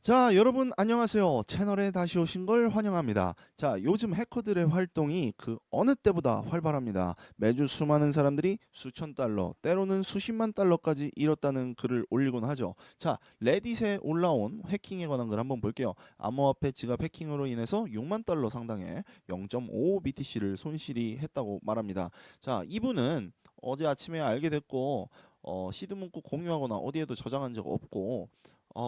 자, 여러분 안녕하세요. 채널에 다시 오신 걸 환영합니다. 자, 요즘 해커들의 활동이 그 어느 때보다 활발합니다. 매주 수많은 사람들이 수천 달러, 때로는 수십만 달러까지 잃었다는 글을 올리곤 하죠. 자, 레딧에 올라온 해킹에 관한 글 한번 볼게요. 암호화폐 지갑 해킹으로 인해서 6만 달러 상당의 0.55 BTC를 손실이 했다고 말합니다. 자, 이분은 어제 아침에 알게 됐고 시드 문구 공유하거나 어디에도 저장한 적 없고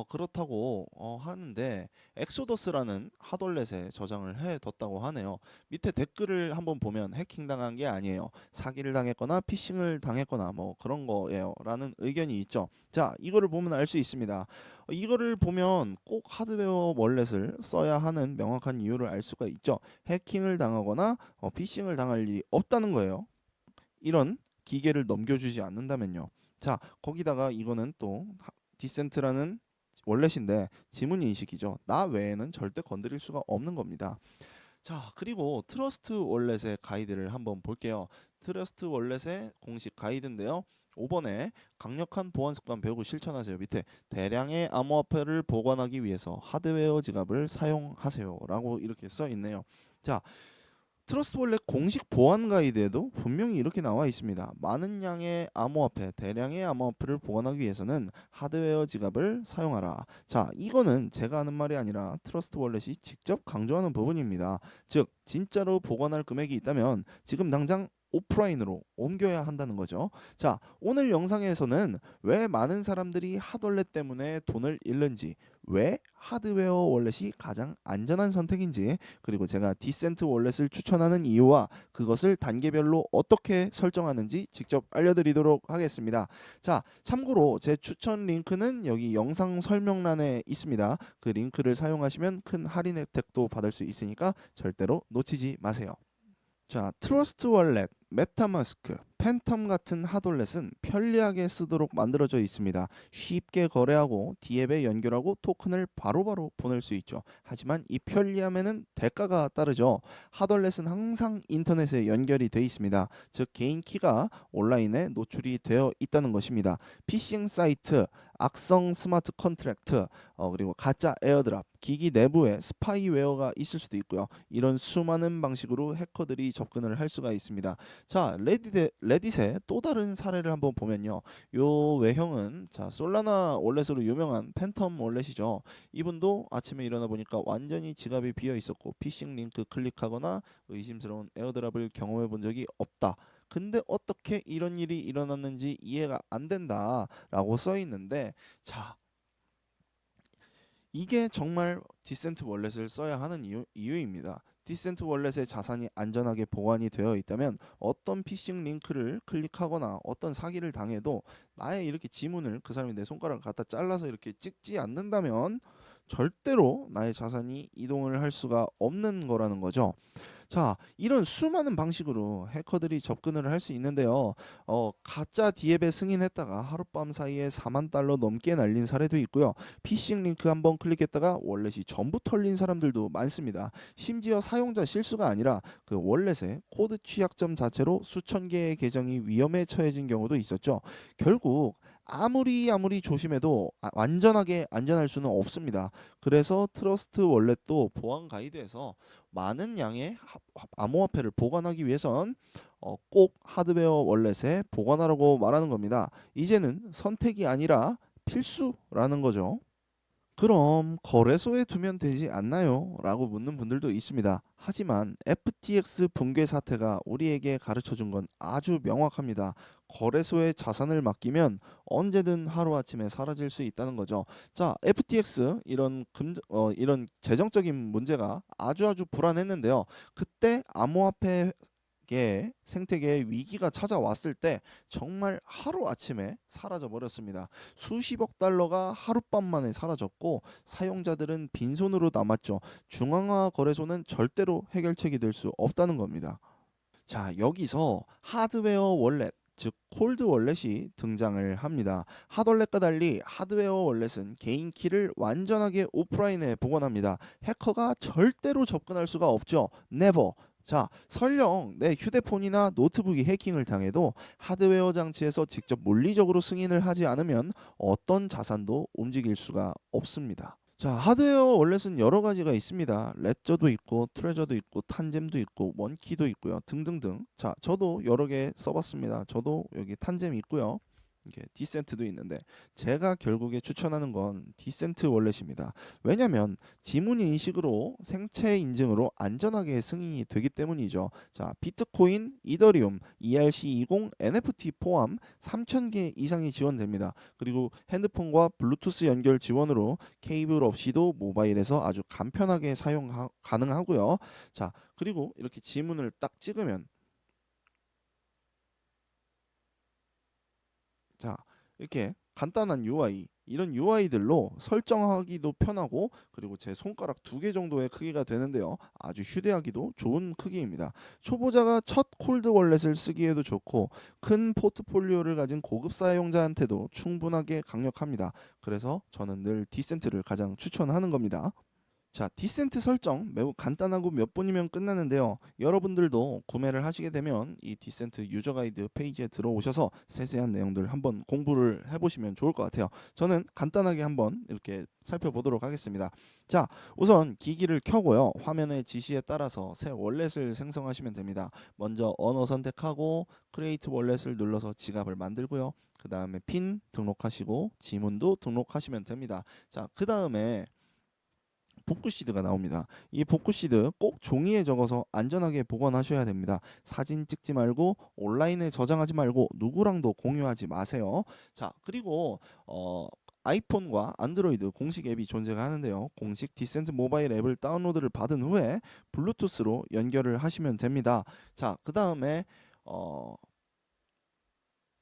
그렇다고 하는데 엑소더스라는 하돌렛에 저장을 해뒀다고 하네요. 밑에 댓글을 한번 보면 해킹당한 게 아니에요. 사기를 당했거나 피싱을 당했거나 뭐 그런 거예요. 라는 의견이 있죠. 자, 이거를 보면 알 수 있습니다. 이거를 보면 꼭 하드웨어 월렛을 써야 하는 명확한 이유를 알 수가 있죠. 해킹을 당하거나 피싱을 당할 일이 없다는 거예요. 이런 기계를 넘겨주지 않는다면요. 자, 거기다가 이거는 또 디센트라는 월렛인데 지문 인식이죠. 나 외에는 절대 건드릴 수가 없는 겁니다. 자, 그리고 트러스트 월렛의 가이드를 한번 볼게요. 트러스트 월렛의 공식 가이드인데요. 5번에 강력한 보안 습관 배우고 실천하세요. 밑에 대량의 암호화폐를 보관하기 위해서 하드웨어 지갑을 사용하세요. 라고 이렇게 써 있네요. 자, 트러스트 월렛 공식 보안 가이드에도 분명히 이렇게 나와 있습니다. 많은 양의 암호화폐, 대량의 암호화폐를 보관하기 위해서는 하드웨어 지갑을 사용하라. 자, 이거는 제가 하는 말이 아니라 트러스트 월렛이 직접 강조하는 부분입니다. 즉, 진짜로 보관할 금액이 있다면 지금 당장 오프라인으로 옮겨야 한다는 거죠. 자, 오늘 영상에서는 왜 많은 사람들이 핫월렛 때문에 돈을 잃는지, 왜 하드웨어 월렛이 가장 안전한 선택인지, 그리고 제가 디센트 월렛을 추천하는 이유와 그것을 단계별로 어떻게 설정하는지 직접 알려드리도록 하겠습니다. 자, 참고로 제 추천 링크는 여기 영상 설명란에 있습니다. 그 링크를 사용하시면 큰 할인 혜택도 받을 수 있으니까 절대로 놓치지 마세요. 자, 트러스트 월렛, 메타마스크, 팬텀 같은 핫월렛은 편리하게 쓰도록 만들어져 있습니다. 쉽게 거래하고 D앱에 연결하고 토큰을 바로바로 보낼 수 있죠. 하지만 이 편리함에는 대가가 따르죠. 핫월렛은 항상 인터넷에 연결이 돼 있습니다. 즉 개인 키가 온라인에 노출이 되어 있다는 것입니다. 피싱 사이트, 악성 스마트 컨트랙트, 그리고 가짜 에어드랍, 기기 내부에 스파이웨어가 있을 수도 있고요. 이런 수많은 방식으로 해커들이 접근을 할 수가 있습니다. 자, 레딧의 또 다른 사례를 한번 보면요. 요 외형은 자, 솔라나 월렛으로 유명한 팬텀 월렛이죠. 이분도 아침에 일어나 보니까 완전히 지갑이 비어 있었고 피싱 링크 클릭하거나 의심스러운 에어드랍을 경험해 본 적이 없다. 근데 어떻게 이런 일이 일어났는지 이해가 안 된다라고 써 있는데, 자, 이게 정말 디센트 월렛을 써야 하는 이유입니다. 디센트 월렛의 자산이 안전하게 보관이 되어 있다면 어떤 피싱 링크를 클릭하거나 어떤 사기를 당해도 나의 이렇게 지문을 그 사람이 내 손가락을 갖다 잘라서 이렇게 찍지 않는다면 절대로 나의 자산이 이동을 할 수가 없는 거라는 거죠. 자, 이런 수많은 방식으로 해커들이 접근을 할 수 있는데요. 가짜 디앱에 승인했다가 하룻밤 사이에 4만 달러 넘게 날린 사례도 있고요. 피싱 링크 한번 클릭했다가 월렛이 전부 털린 사람들도 많습니다. 심지어 사용자 실수가 아니라 그 월렛의 코드 취약점 자체로 수천 개의 계정이 위험에 처해진 경우도 있었죠. 결국 아무리 조심해도 완전하게 안전할 수는 없습니다. 그래서 트러스트 월렛도 보안 가이드에서 많은 양의 암호화폐를 보관하기 위해선 꼭 하드웨어 월렛에 보관하라고 말하는 겁니다. 이제는 선택이 아니라 필수라는 거죠. 그럼 거래소에 두면 되지 않나요? 라고 묻는 분들도 있습니다. 하지만 FTX 붕괴 사태가 우리에게 가르쳐 준 건 아주 명확합니다. 거래소에 자산을 맡기면 언제든 하루아침에 사라질 수 있다는 거죠. 자, FTX 이런 재정적인 문제가 아주 불안했는데요. 그때 암호화폐 생태계에 위기가 찾아왔을 때 정말 하루아침에 사라져 버렸습니다. 수십억 달러가 하룻밤 만에 사라졌고 사용자들은 빈손으로 남았죠. 중앙화 거래소는 절대로 해결책이 될 수 없다는 겁니다. 자, 여기서 하드웨어 월렛, 즉 콜드 월렛이 등장을 합니다. 핫월렛과 달리 하드웨어 월렛은 개인 키를 완전하게 오프라인에 보관합니다. 해커가 절대로 접근할 수가 없죠. Never. 자, 설령 내 휴대폰이나 노트북이 해킹을 당해도 하드웨어 장치에서 직접 물리적으로 승인을 하지 않으면 어떤 자산도 움직일 수가 없습니다. 자, 하드웨어 월렛은 여러 가지가 있습니다. 레저도 있고 트레저도 있고 탄잼도 있고 원키도 있고요. 등등등. 자, 저도 여러 개 써봤습니다. 저도 여기 탄잼이 있고요. 이게 디센트도 있는데 제가 결국에 추천하는 건 디센트 월렛입니다. 왜냐면 지문 인식으로 생체 인증으로 안전하게 승인이 되기 때문이죠. 자, 비트코인, 이더리움, ERC20, NFT 포함 3,000개 이상이 지원됩니다. 그리고 핸드폰과 블루투스 연결 지원으로 케이블 없이도 모바일에서 아주 간편하게 사용 가능하고요. 자, 그리고 이렇게 지문을 딱 찍으면 자, 이렇게 간단한 UI, 이런 UI들로 설정하기도 편하고 그리고 제 손가락 2개 정도의 크기가 되는데요. 아주 휴대하기도 좋은 크기입니다. 초보자가 첫 콜드 월렛을 쓰기에도 좋고 큰 포트폴리오를 가진 고급 사용자한테도 충분하게 강력합니다. 그래서 저는 늘 디센트를 가장 추천하는 겁니다. 자, 디센트 설정 매우 간단하고 몇 분이면 끝나는데요. 여러분들도 구매를 하시게 되면 이 디센트 유저 가이드 페이지에 들어오셔서 세세한 내용들 한번 공부를 해보시면 좋을 것 같아요. 저는 간단하게 한번 이렇게 살펴보도록 하겠습니다. 자, 우선 기기를 켜고요. 화면의 지시에 따라서 새 월렛을 생성하시면 됩니다. 먼저 언어 선택하고 크리에이트 월렛을 눌러서 지갑을 만들고요. 그 다음에 핀 등록하시고 지문도 등록하시면 됩니다. 자, 그 다음에 복구 시드가 나옵니다. 이 복구 시드 꼭 종이에 적어서 안전하게 보관하셔야 됩니다. 사진 찍지 말고 온라인에 저장하지 말고 누구랑도 공유하지 마세요. 자, 그리고 아이폰과 안드로이드 공식 앱이 존재가 하는데요. 공식 디센트 모바일 앱을 다운로드를 받은 후에 블루투스로 연결을 하시면 됩니다. 자, 그 다음에 어,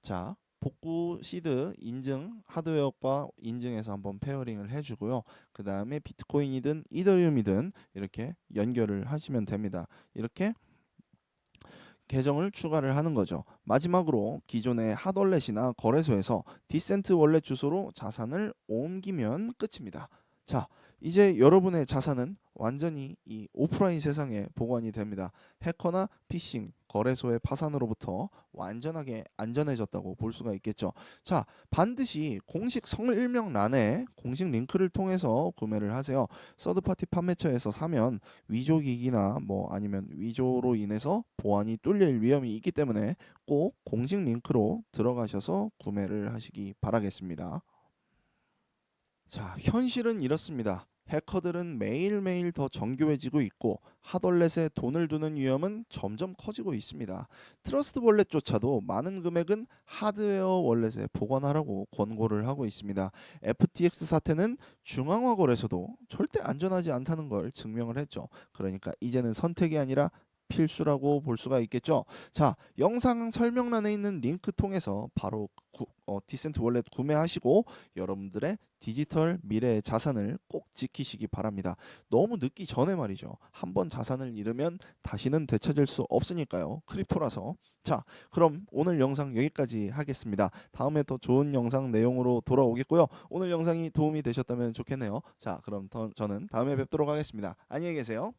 자, 복구 시드 인증 하드웨어과 인증해서 한번 페어링을 해주고요. 그 다음에 비트코인이든 이더리움이든 이렇게 연결을 하시면 됩니다. 이렇게 계정을 추가를 하는 거죠. 마지막으로 기존의 핫월렛이나 거래소에서 디센트 월렛 주소로 자산을 옮기면 끝입니다. 자, 이제 여러분의 자산은 완전히 이 오프라인 세상에 보관이 됩니다. 해커나 피싱, 거래소의 파산으로부터 완전하게 안전해졌다고 볼 수가 있겠죠. 자, 반드시 공식 설명란에 공식 링크를 통해서 구매를 하세요. 서드파티 판매처에서 사면 위조 기기나 뭐 아니면 위조로 인해서 보안이 뚫릴 위험이 있기 때문에 꼭 공식 링크로 들어가셔서 구매를 하시기 바라겠습니다. 자, 현실은 이렇습니다. 해커들은 매일매일 더 정교해지고 있고 핫월렛에 돈을 두는 위험은 점점 커지고 있습니다. 트러스트 월렛조차도 많은 금액은 하드웨어 월렛에 보관하라고 권고를 하고 있습니다. FTX 사태는 중앙화 거래소도 절대 안전하지 않다는 걸 증명을 했죠. 그러니까 이제는 선택이 아니라 필수라고 볼 수가 있겠죠. 자, 영상 설명란에 있는 링크 통해서 바로 디센트 월렛 구매하시고 여러분들의 디지털 미래의 자산을 꼭 지키시기 바랍니다. 너무 늦기 전에 말이죠. 한번 자산을 잃으면 다시는 되찾을 수 없으니까요. 크립토라서. 자, 그럼 오늘 영상 여기까지 하겠습니다. 다음에 더 좋은 영상 내용으로 돌아오겠고요. 오늘 영상이 도움이 되셨다면 좋겠네요. 자, 그럼 저는 다음에 뵙도록 하겠습니다. 안녕히 계세요.